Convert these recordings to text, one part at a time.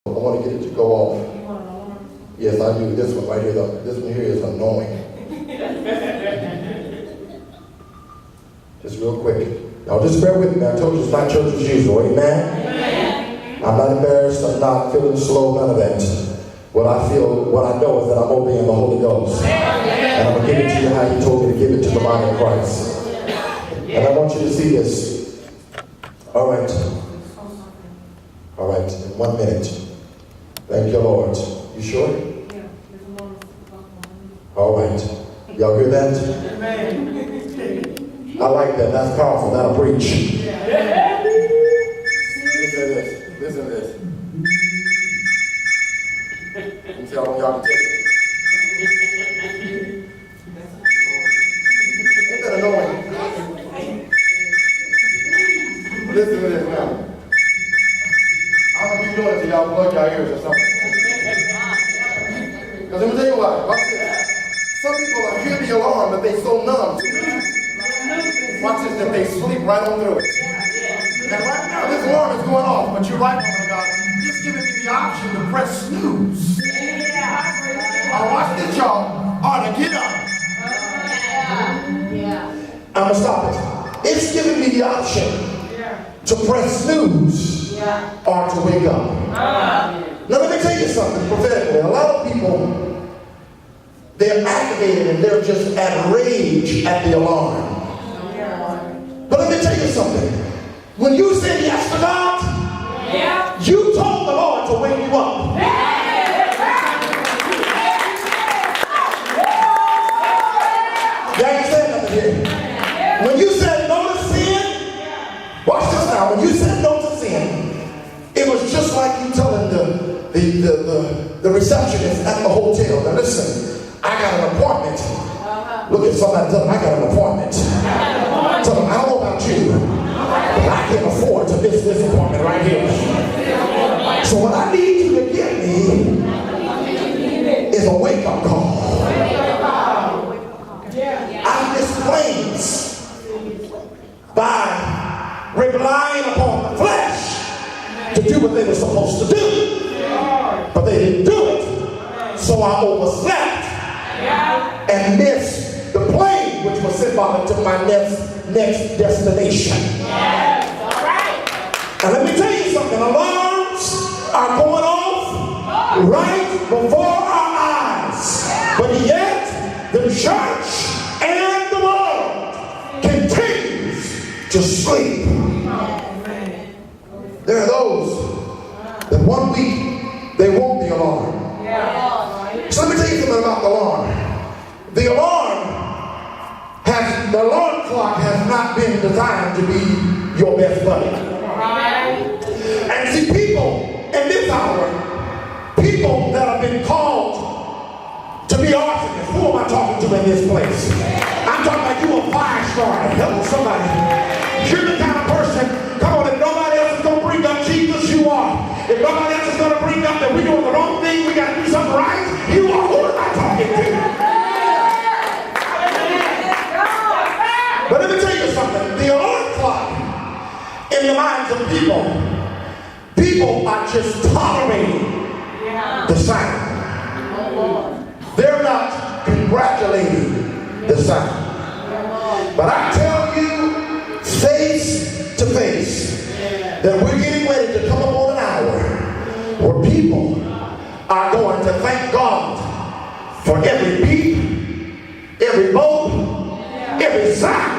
I want to get it to go off. Yes, I do. This one right here, this one here is annoying. Just real quick. Y'all just bear with me. I told you it's not church as usual. Amen? I'm not embarrassed. I'm not feeling slow. None of that. What I know is that I'm obeying the Holy Ghost. And I'm going to give it to you how He told me to give it to the body of Christ. And I want you to see this. All right. All right. In 1 minute. Thank you, Lord. You sure? Yeah. All right. Y'all hear that? I like that. That's powerful. That'll preach. Listen to this. Listen to this. You can tell when y'all can take it. Ain't that annoying? Listen to this now. I don't know if you're doing it till y'all plug your ears or something. Because let me tell you why. Watch this. Some people are hear the alarm, but they so numb to it. Watch this, that they sleep right on through it. And right now, this alarm is going off, but you're right, woman of God. Just giving me the option to press snooze. Watch this, y'all. Ought to get up. I'm going to stop it. It's giving me the option to press snooze or to wake up. Now let me tell you something prophetically. A lot of people, they're activated and they're just at rage at the alarm. But let me tell you something. When you said yes to God, you told the Lord to wake you up. You ain't saying nothing here. When you said no to sin, watch this now. When you said no to sin, it was just like you telling the receptionist at the hotel. Now listen, I got an appointment. Look at somebody, tell them I got an appointment. Tell them, I don't know about you, but I can't afford to miss this appointment right here. So what I need you to give me is a wake-up call. I miss planes by relying upon the flesh to do what they were supposed to do. But they didn't do it. So I overslept and missed the plane, which was symbolic to my next destination. And let me tell you something. Alarms are going off right before our eyes. But yet, the church and the world continues to sleep. There are those that 1 week they want the alarm. So let me tell you something about the alarm. The alarm clock has not been designed to be your best buddy. And see, people in this hour, people that have been called to be arsonists. Who am I talking to in this place? I'm talking about you a fire starter. Help somebody. You're the kind of person, come on, if nobody else is going to bring up Jesus, you are. If nobody else is going to bring up that we're doing the wrong thing, we got to do something right, you are. Who am I talking to? But let me tell you something. The alarm clock in the minds of people are just tolerating the sound. They're not congratulating the sound. But I tell you, face to face, that we're getting ready to come upon an hour where people are going to thank God for every beep, every bolt, every sound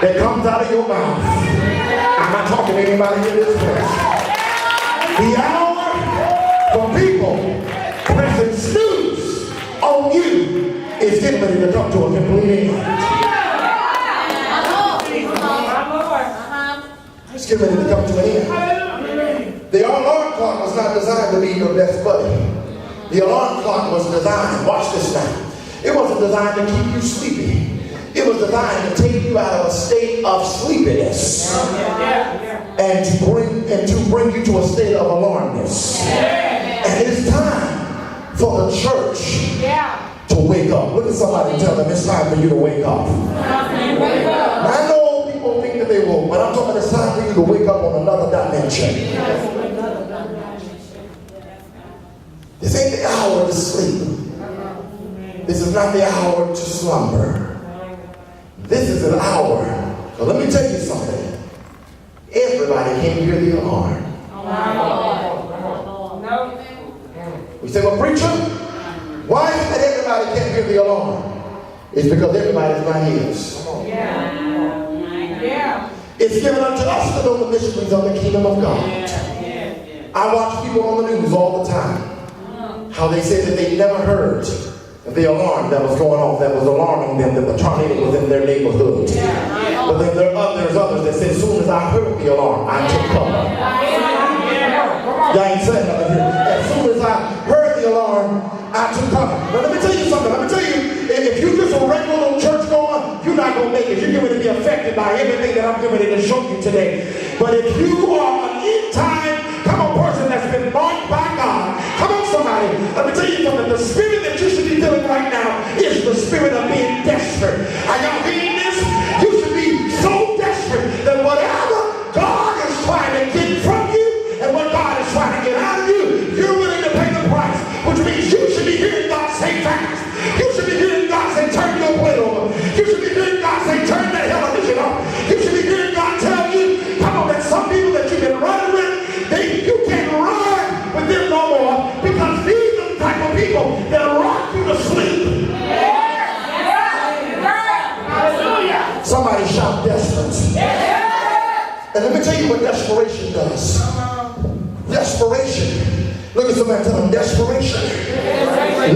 that comes out of your mouth. I'm not talking to anybody in this place. The hour for people pressing snooze on you is getting ready to come to a complete end. It's getting ready to come to an end. The alarm clock was not designed to be your best buddy. The alarm clock was designed, watch this now, it wasn't designed to keep you sleepy. It was designed to take you out of a state of sleepiness and to bring you to a state of alarmness. And it's time for the church to wake up. Look at somebody and tell them it's time for you to wake up. Now, I know people think that they will, but I'm talking it's time for you to wake up on another dimension. sleep. This is not the hour to slumber. This is an hour. So let me tell you something. Everybody can't hear the alarm. We say, well, preacher, why is it that everybody can't hear the alarm? It's because everybody's not his. It's given unto us to know the mysteries of the kingdom of God. I watch people on the news all the time. How they say that they never heard the alarm that was going off, that was alarming them, that the tornado was in their neighborhood. But then there's others that say, as soon as I heard the alarm, I took cover. Y'all ain't saying nothing here. As soon as I heard the alarm, I took cover. Now let me tell you something. Let me tell you, if you just a regular little church going, you're not going to make it. You're going to be affected by everything that I'm getting ready to show you today. But if you are an end-time, come on, person that's been marked by God, come on, somebody, let me tell you something. The spirit that you should be feeling right now is the spirit of being desperate. Are y'all hearing this? You should be so desperate that whatever God is trying to get from you and what God is trying to get out of you, you're willing to pay the price, which means you should be hearing God say fast. You should be hearing God say turn your plate over. You should be hearing God say turn that television off. You should be hearing God tell you, come on, that some people that you've been running with, you can't run with them no more, because these are the type of people that rock you to sleep. Somebody shout desperate. And let me tell you what desperation does. Desperation. Look at somebody, tell them desperation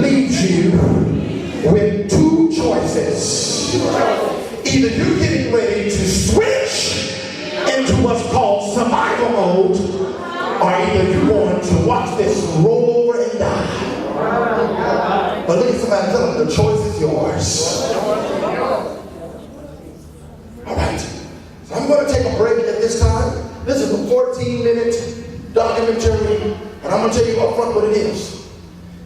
leaves you with two choices. Either you're getting ready to switch into what's called survival mode, or either you're going to watch this roll over and die. But look at somebody, tell them the choice is yours. All right. So I'm going to take a break at this time. This is a 14-minute documentary, and I'm going to tell you up front what it is.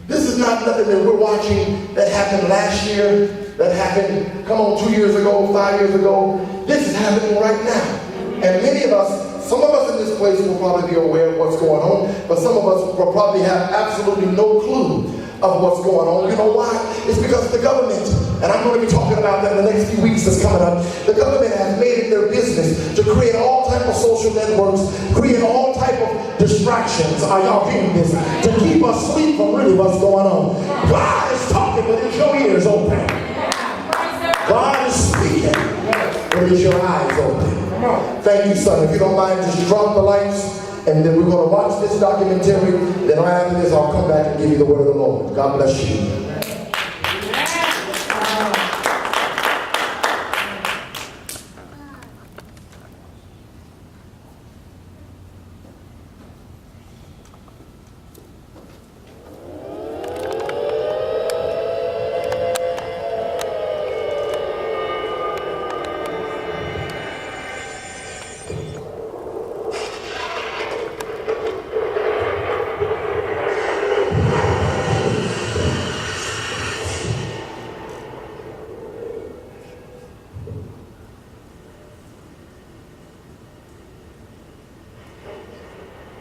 This is not nothing that we're watching that happened last year, that happened, 2 years ago, 5 years ago. This is happening right now. And many of us, some of us in this place will probably be aware of what's going on, but some of us will probably have absolutely no clue of what's going on. You know why? It's because the government, and I'm going to be talking about that in the next few weeks that's coming up, the government has made it their business to create all type of social networks, create all type of distractions. Are y'all hearing this? To keep us asleep from really what's going on. God is talking, but is your ears open? God is speaking, but is your eyes open? Thank you, son. If you don't mind, just drop the lights, and then we're going to watch this documentary. Then right after this, I'll come back and give you the word of the Lord. God bless you.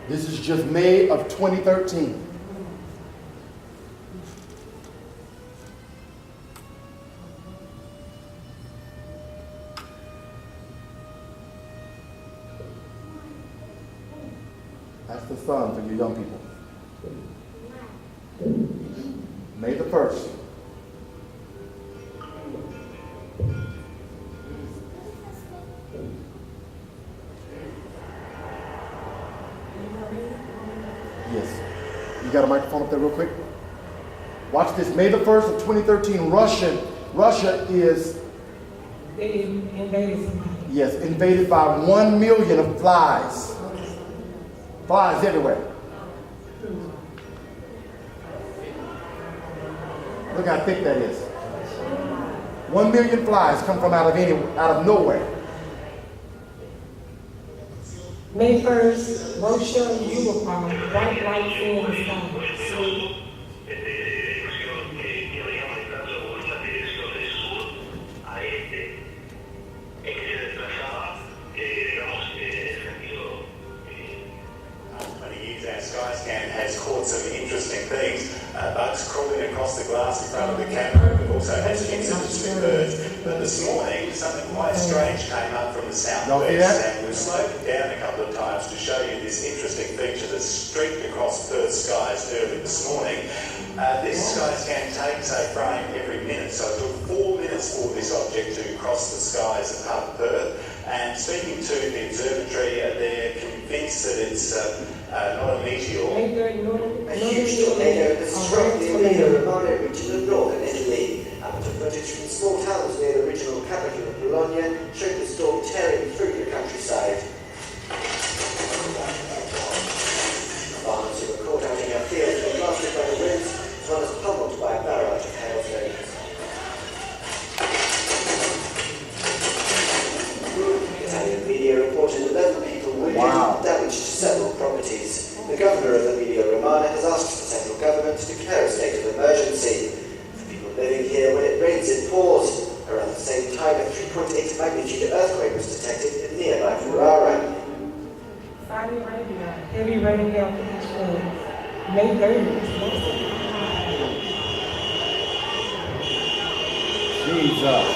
This is just May of 2013. That's the sun for you young people. May the 1st. Yes. You got a microphone up there real quick? Watch this. May the 1st of 2013, Russia is invaded somebody. Yes, invaded by 1 million of flies. Flies everywhere. Look how thick that is. 1 million flies come from out of nowhere. May 1st, Russia, Europe, white lights in the sky. Skyscan has caught some some interesting things. Bugs crawling across the glass in front of the camera. We've also had some incidents with birds. But this morning, something quite strange came up from the southwest, and we've slowed it down a couple of times to show you this interesting feature that's streaked across Perth skies early this morning. These skies can take, say, frame every minute, so it took 4 minutes for this object to cross the skies of part of Perth. And speaking to the observatory, they're convinced that it's not a meteor. A huge tornado has struck the Emilia-Romagna region of northern Italy. Amateur footage from small towns near the regional capital of Bologna showed the storm tearing through the countryside. Farmers who were caught out in their fields were blasted by the winds, as well as pummeled by a barrage of hailstones. Italian media reported 11 people wounded and damage to several properties. The governor of Emilia-Romagna has asked the central government to declare a state of emergency. For people living here, when it rains, it pours. Around the same time, a 3.8 magnitude earthquake was detected in nearby Ferrara. Heavy rain down for these floods. May 30th. Jesus.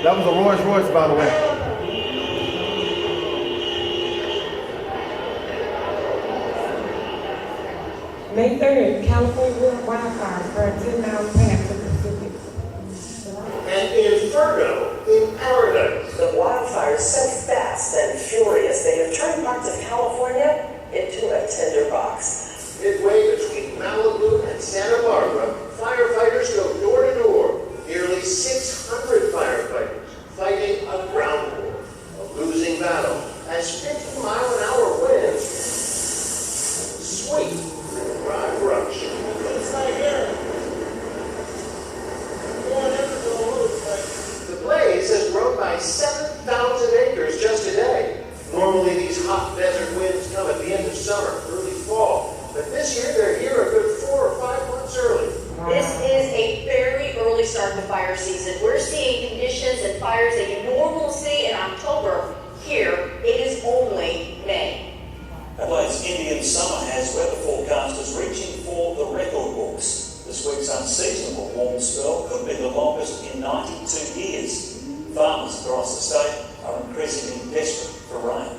That was a Rolls Royce, by the way. May 3rd, California wildfires burn 10 miles past the Pacific. And Inferno in Paradise. The wildfires so fast and furious, they have turned parts of California into a tinderbox. Midway between Malibu and Santa Barbara, firefighters go door to door. Nearly 600 firefighters fighting a ground war, a losing battle, as 50-mile-an-hour winds sweep through the Rock Rush. It's not here. The blaze has grown by 7,000 acres just today. Normally, these hot desert winds come at the end of summer, early fall. But this year, they're here a good 4 or 5 months early. This is a very early start to fire season. We're seeing conditions and fires that you normally see in October. Here, it is only May. Adelaide's Indian summer has weather forecasters reaching for the record books. This week's unseasonable warm spell could be the longest in 92 years. Farmers across the state are increasingly desperate for rain.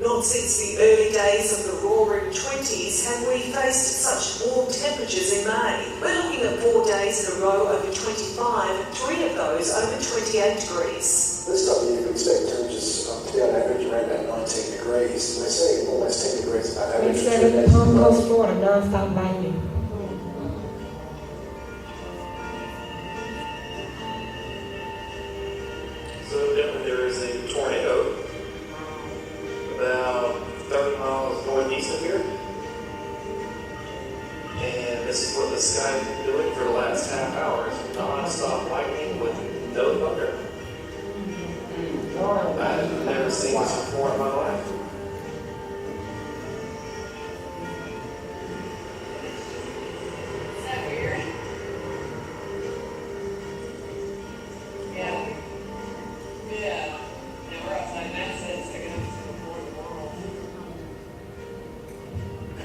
Not since the early days of the roaring 20s have we faced such warm temperatures in May. We're looking at 4 days in a row over 25, 3 of those over 28 degrees. This time of year, we expect temperatures to be on average around about 19 degrees. We're seeing almost 10 degrees about average. They said in the Palm Coast, Florida, non-stop lightning. So evidently there is a tornado about 30 miles northeast of here. And this is what the sky has been doing for the last half hour. Non-stop lightning with no thunder. I've never seen this before in my life. Is that weird? Yeah. Yeah. Now we're outside NASA, it's like enough to before the world.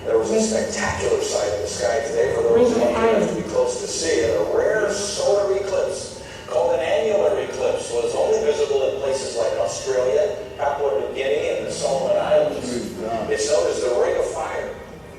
There was a spectacular sight in the sky today for those who have to be close to see it. A rare solar eclipse called an annular eclipse was only visible in places like Australia, Papua New Guinea, and the Solomon Islands. It's known as the Ring of Fire.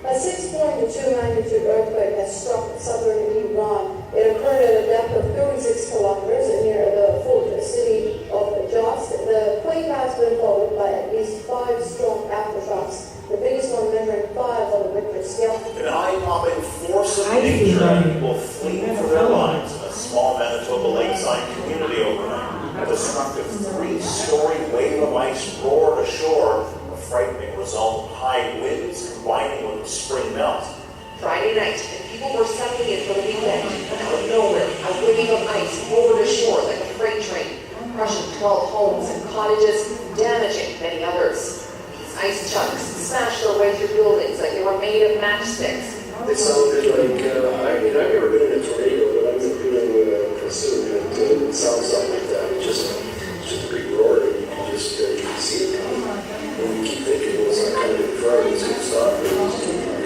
A 6.2 magnitude earthquake has struck southern Iran. It occurred at a depth of 36 kilometers near the fortress city of Jost. The quake has been followed by at least 5 strong aftershocks, the biggest one measuring 5 on the Richter scale. An eye-popping force of nature will flee for their lives in a small Manitoba lakeside community overnight. A destructive 3-story wave of ice roared ashore. A frightening result, high winds combining with spring melt. Friday night, and people were settling in for the weekend. Out of nowhere, a wave of ice roared ashore like a freight train, crushing 12 homes and cottages, damaging many others. These ice chunks smashed their way through buildings like they were made of matchsticks. It sounded like, I've never been in a tornado, but I've been considering it sounds something like that. It's just a big roar, and you can just you can see it coming. And you keep thinking, well, it's not coming in front, it's going to stop, but it's just keep coming.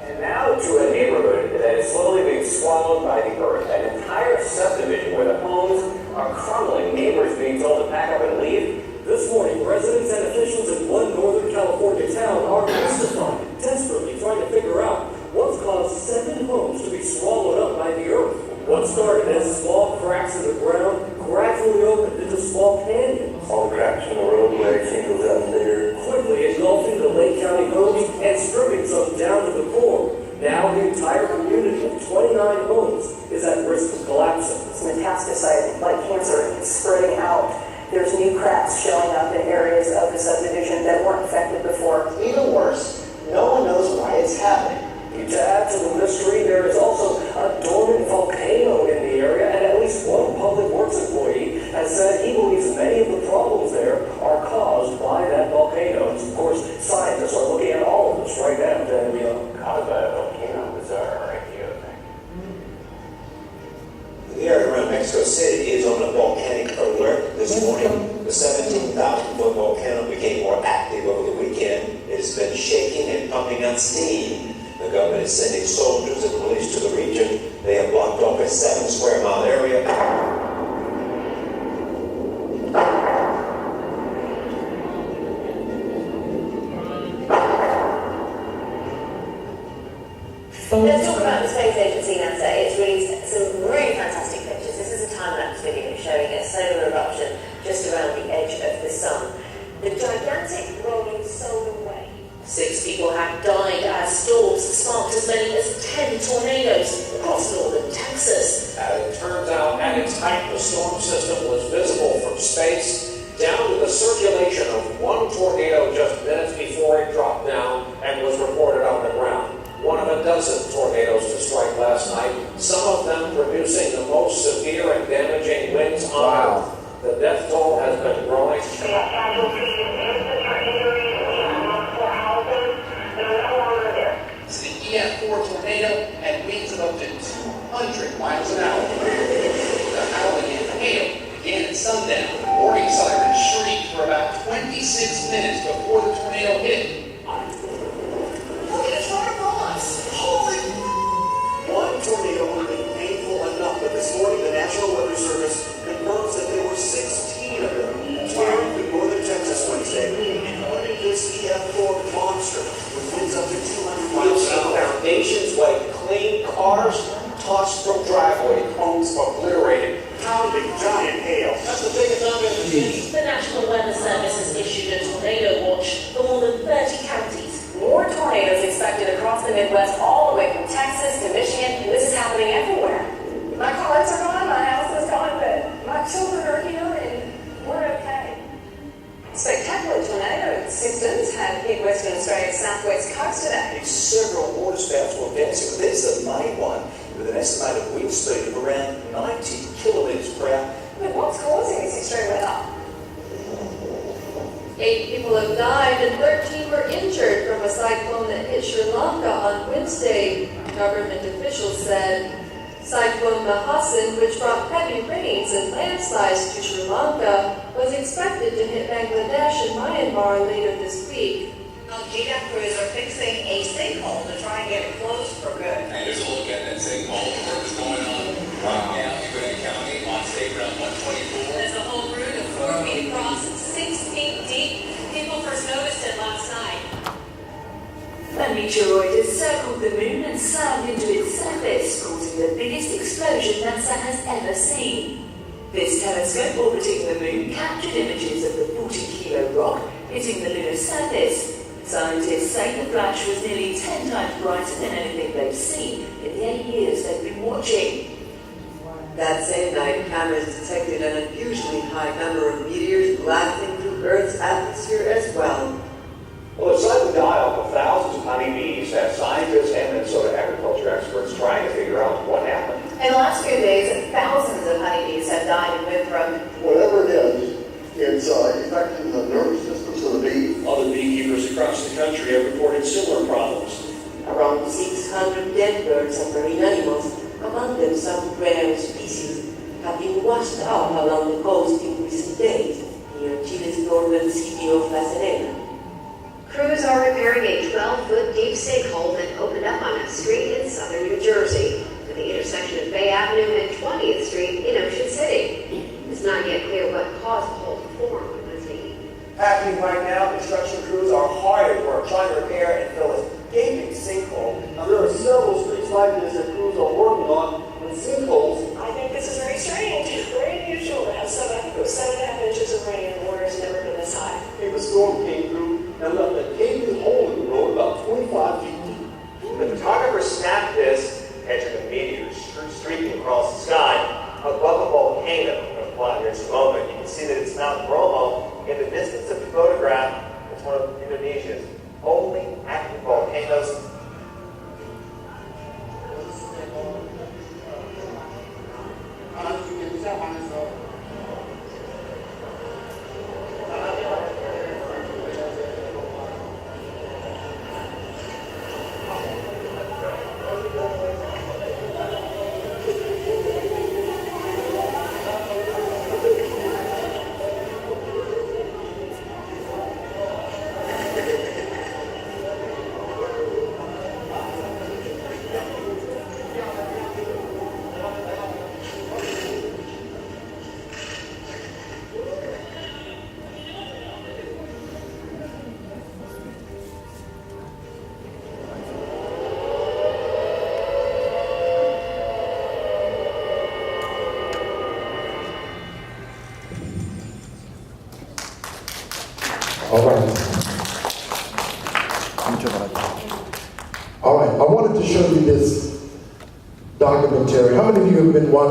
And now to a neighborhood that is slowly being swallowed by the earth. An entire subdivision where the homes are crumbling, neighbors being told to pack up and leave. This morning, residents and officials in one Northern California town are mystified, desperately trying to figure out what's caused 7 homes to be swallowed up by the earth. What started as small cracks in the ground gradually opened into small canyons. All the cracks in the roadway came down there. Quickly engulfing the Lake County homes and stripping some down to the core. Now the entire community of 29 homes is at risk of collapsing. It's metastasizing like cancer. It's spreading out. There's new cracks showing up in areas of the subdivision that weren't affected before. Even worse, no one knows why it's happening. To add to the mystery, there is also a dormant volcano in the area, and at least one public works employee has said he believes many of the problems there are caused by that volcano. Of course, scientists are looking at all of this right now to Caused by a volcano, bizarre, right? The area around Mexico City is on a volcanic alert this morning. The 17,000-foot volcano became more active over the weekend. It has been shaking and pumping out steam. The government is sending soldiers and police to the region. They have blocked off a 7-square-mile area. Let's talk about the space agency, NASA. It's released some really fantastic pictures. This is a time-lapse video showing a solar eruption just around the edge of the sun. The gigantic rolling solar wave. 6 people have died as storms sparked as many as 10 tornadoes across northern Texas. It turns out at its height, the storm system was visible from space down to the circulation of one tornado just minutes before it dropped down and was reported on the ground. One of a dozen tornadoes to strike last night, some of them producing the most severe and damaging winds on Earth. The death toll has been growing. We have casualties, innocent or injuries, multiple houses, and no longer there. It's the EF4 tornado at winds of up to 200 miles an hour. The howling and hail began at sundown. Warning sirens shrieked for about 26 minutes before the tornado hit. Look at its rubber bullets. Holy... One tornado would have been painful enough, but this morning the National Weather Service confirms that there were 16 of them tearing through northern Texas Wednesday, including this EF4 monster with winds up to 200 miles an hour. Foundations wiped clean, cars tossed from driveway, homes obliterated. Pounding giant hail. That's the biggest I've ever seen. The National Weather Service has issued a tornado watch for more than 30 counties. More tornadoes expected across the Midwest, all the way from Texas to Michigan. This is happening everywhere. My cars are gone, my house is gone, but my children are here and we're okay. Spectacular tornado systems have hit Western Australia's southwest coast today. Several waterspouts were dancing, but there's the main one with an estimated wind speed of around 90 kilometres per hour. But what's causing this extreme weather? 8 people have died and 13 were injured from a cyclone that hit Sri Lanka on Wednesday, government officials said. Cyclone Mahasin, which brought heavy rains and landslides to Sri Lanka, was expected to hit Bangladesh and Myanmar later this week. GDAP crews are fixing a sinkhole to try and get it closed for good. And there's a look at that sinkhole. Work is going on right now in Grand County on State Route 124. There's a whole route of 4 feet across and 6 feet deep. People first noticed it last night. A meteoroid has circled the moon and slammed into its surface, causing the biggest explosion NASA has ever seen. This telescope orbiting the moon captured images of the 40-kilo rock hitting the lunar surface. Scientists say the flash was nearly 10 times brighter than anything they've seen in the 8 years they've been watching. That same night, cameras detected an unusually high number of meteors blasting through Earth's atmosphere as well. Well, the sudden die-off of thousands of honeybees have scientists and Minnesota agriculture experts trying to figure out what happened. In the last few days, thousands of honeybees have died in Winthrop. Whatever it is, it's affecting the nervous systems of the bee. Other beekeepers across the country have reported similar problems. Around 600 dead birds and marine animals, among them some rare species, have been washed up along the coast in recent days, near Chile's northern city of La Serena. Crews are repairing a 12-foot deep sinkhole that opened up on a street in southern New Jersey, at the intersection of Bay Avenue and 20th Street in Ocean City. It's not yet clear what caused the hole to form, Happening right now, construction crews are hard at work trying to repair and fill a gaping sinkhole. Now, there are several streets like this that crews are working on with sinkholes. I think this is very strange. Very unusual to have 7.5 inches of rain and water has never been this high. A storm came through and left a gaping hole in the road about 25 feet deep. The photographer snapped this picture of meteors streaking across the sky above a volcano. I'm going to fly here in just a moment. You can see that it's Mount Bromo. In the distance of the photograph, it's one of Indonesia's only active volcanoes. All right. All right, I wanted to show you this documentary. How many of you have been watching?